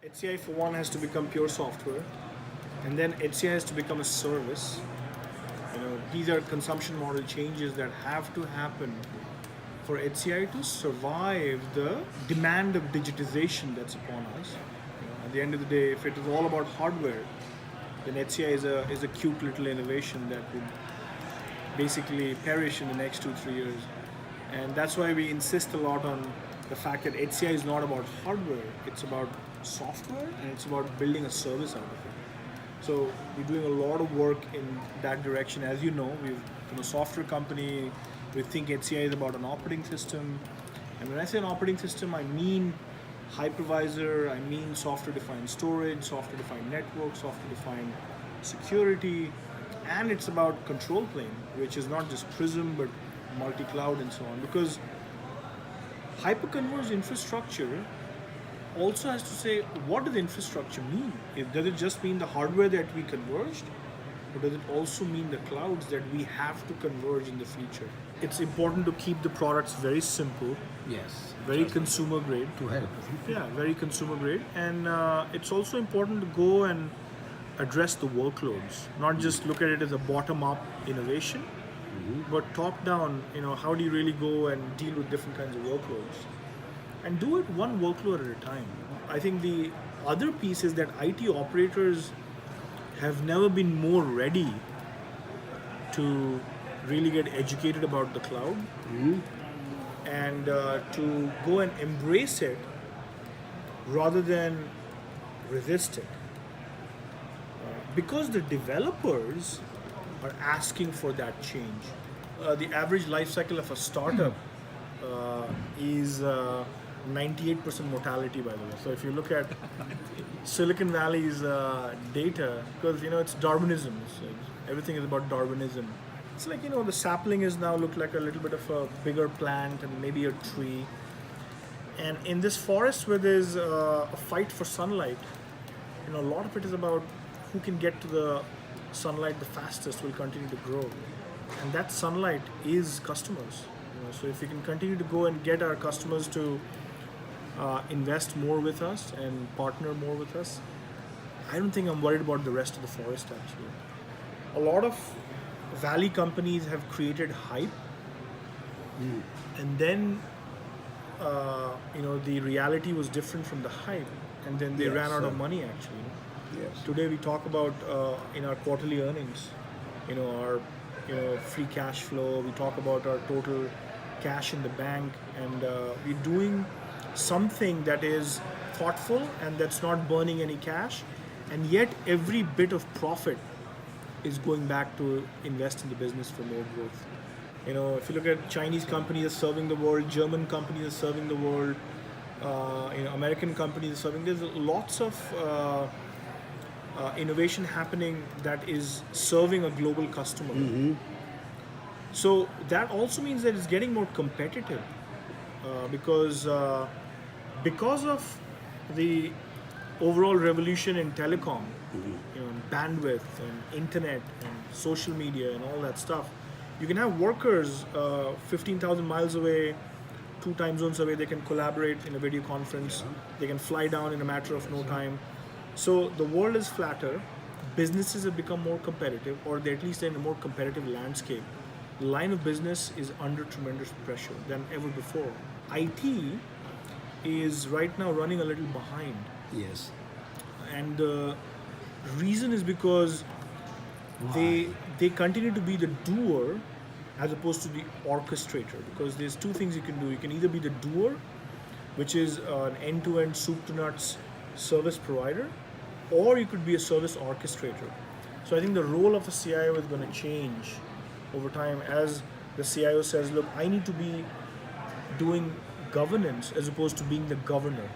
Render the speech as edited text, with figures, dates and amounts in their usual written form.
HCI for one has to become pure software, and then HCI has to become a service. These are consumption model changes that have to happen for HCI to survive the demand of digitization that's upon us. At the end of the day, if it is all about hardware, then HCI is a cute little innovation that would basically perish in the next 2-3 years. And that's why we insist a lot on the fact that HCI is not about hardware, it's about software, and it's about building a service out of it. So we're doing a lot of work in that direction. As you know, we've a software company. We think HCI is about an operating system, and when I say an operating system, I mean hypervisor, I mean software-defined storage, software-defined network, software-defined security, and it's about control plane, which is not just Prism but multi-cloud and so on. Because hyperconverged infrastructure also has to say, what does infrastructure mean? Does it just mean the hardware that we converged, or does it also mean the clouds that we have to converge in the future? It's important to keep the products very simple, yes, very consumer grade. To help. Yeah, very consumer grade, and it's also important to go and address the workloads, not just look at it as a bottom-up innovation, but top-down. How do you really go and deal with different kinds of workloads? And do it one workload at a time. I think the other piece is that IT operators have never been more ready to really get educated about the cloud and to go and embrace it rather than resist it. Because the developers are asking for that change. The average life cycle of a startup is 98% mortality, by the way. So if you look at Silicon Valley's data, because it's Darwinism, so everything is about Darwinism. It's like the sapling is now look like a little bit of a bigger plant and maybe a tree. And in this forest where there's a fight for sunlight, a lot of it is about who can get to the sunlight the fastest will continue to grow. And that sunlight is customers. So if we can continue to go and get our customers to invest more with us and partner more with us, I don't think I'm worried about the rest of the forest actually. A lot of valley companies have created hype, and then the reality was different from the hype, and then they ran out of money actually. Yes. Today we talk about in our quarterly earnings, our free cash flow. We talk about our total cash in the bank, and we're doing something that is thoughtful and that's not burning any cash, and yet every bit of profit is going back to invest in the business for more growth. If you look at Chinese companies are serving the world, German companies are serving the world, American companies are serving. There's lots of innovation happening that is serving a global customer. So that also means that it's getting more competitive because of the overall revolution in telecom, bandwidth and internet and social media and all that stuff. You can have workers 15,000 miles away, 2 time zones away. They can collaborate in a video conference. They can fly down in a matter of no time. So the world is flatter. Businesses have become more competitive, or they're at least in a more competitive landscape. The line of business is under tremendous pressure than ever before. IT is right now running a little behind. Yes. And the reason is because they continue to be the doer as opposed to the orchestrator. Because there's 2 things you can do. You can either be the doer, which is an end-to-end soup to nuts service provider, or you could be a service orchestrator. So I think the role of a CIO is going to change over time as the CIO says, look, I need to be doing governance as opposed to being the governor.